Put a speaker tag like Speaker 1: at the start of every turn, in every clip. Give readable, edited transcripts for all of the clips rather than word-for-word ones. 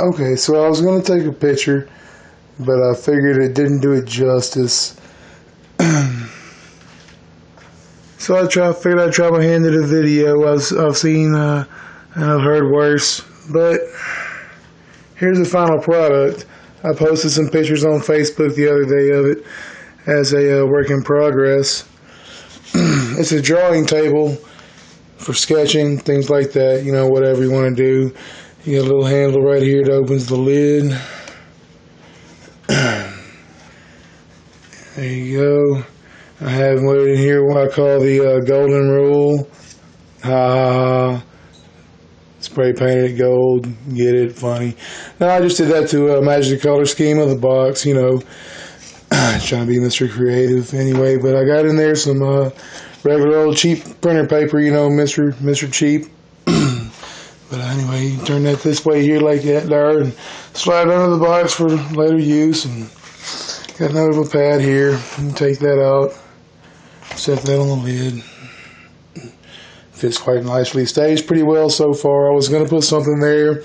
Speaker 1: Okay, so I was going to take a picture, but I figured it didn't do it justice. So figured I'd try my hand at a video. I've seen and I've heard worse, but here's the final product. I posted some pictures on Facebook the other day of it as a work in progress. It's a drawing table for sketching, things like that, you know, whatever you want to do. You got a little handle right here that opens the lid. There you go. I have what in here what I call the golden rule. Spray painted it gold. Get it? Funny. No, I just did that to match the color scheme of the box, you know. Trying to be Mr. Creative anyway, but I got in there some regular old cheap printer paper, you know, Mr. Cheap. But anyway, you can turn that this way here like that there and slide it under the box for later use. And got another little pad here. You can take that out, set that on the lid. Fits quite nicely. Stays pretty well so far. I was going to put something there,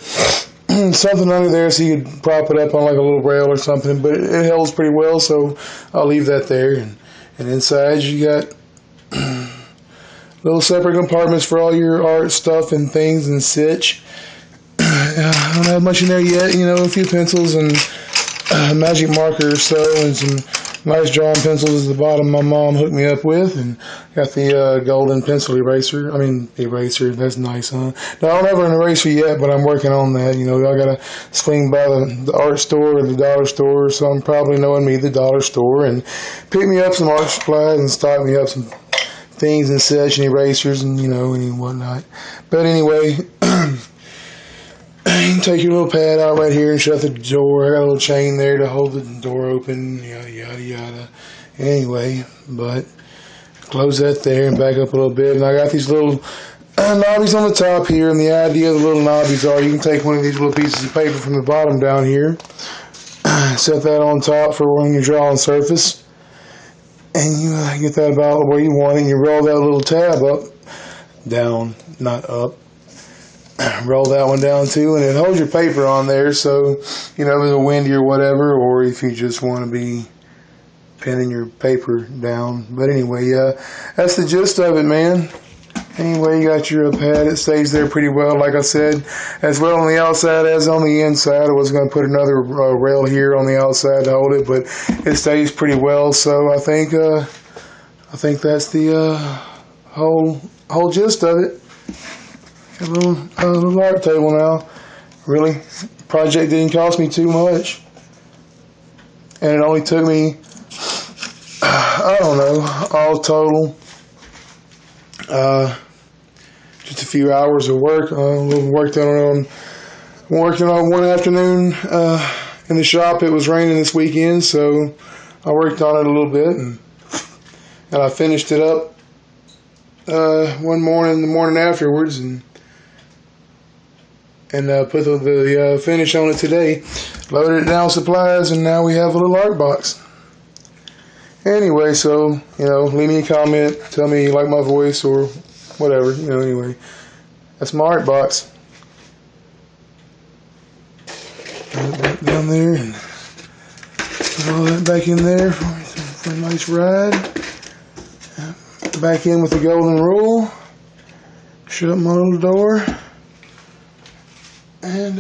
Speaker 1: something under there so you could prop it up on like a little rail or something, but it holds pretty well, so I'll leave that there. And inside you got little separate compartments for all your art stuff and things and such. I don't have much in there yet, you know, a few pencils and magic markers, so, and some nice drawing pencils at the bottom my mom hooked me up with, and got the golden pencil eraser. I mean, eraser, that's nice, huh? Now, I don't have an eraser yet, but I'm working on that. You know, I gotta swing by the art store or the dollar store, so I'm probably knowing me the dollar store, and pick me up some art supplies and stock me up some things and such, and erasers and, you know, and whatnot. But anyway, you can take your little pad out right here and shut the door. I got a little chain there to hold the door open, yada, yada, yada. Anyway, but close that there and back up a little bit. And I got these little knobbies on the top here, and the idea of the little knobbies are you can take one of these little pieces of paper from the bottom down here, set that on top for when you're drawing surface, and you get that about where you want it, and you roll that little tab up, down, not up. Roll that one down too, and it holds your paper on there, so, you know, if it's windy or whatever, or if you just want to be pinning your paper down. But anyway, that's the gist of it, man. Anyway, you got your pad. It stays there pretty well, like I said, as well on the outside as on the inside. I was going to put another rail here on the outside to hold it, but it stays pretty well. So I think that's the whole gist of it. A little art table now. Really, project didn't cost me too much, and it only took me, I don't know, all total, just a few hours of work. Worked on one afternoon in the shop. It was raining this weekend, so I worked on it a little bit, and I finished it up one morning, the morning afterwards, and put the finish on it today. Loaded it down with supplies, and now we have a little art box. Anyway, so, you know, leave me a comment, tell me you like my voice or whatever, you know, anyway. That's my art box. Put that down there and put all that back in there for a nice ride. Back in with the golden rule. Shut my little door. And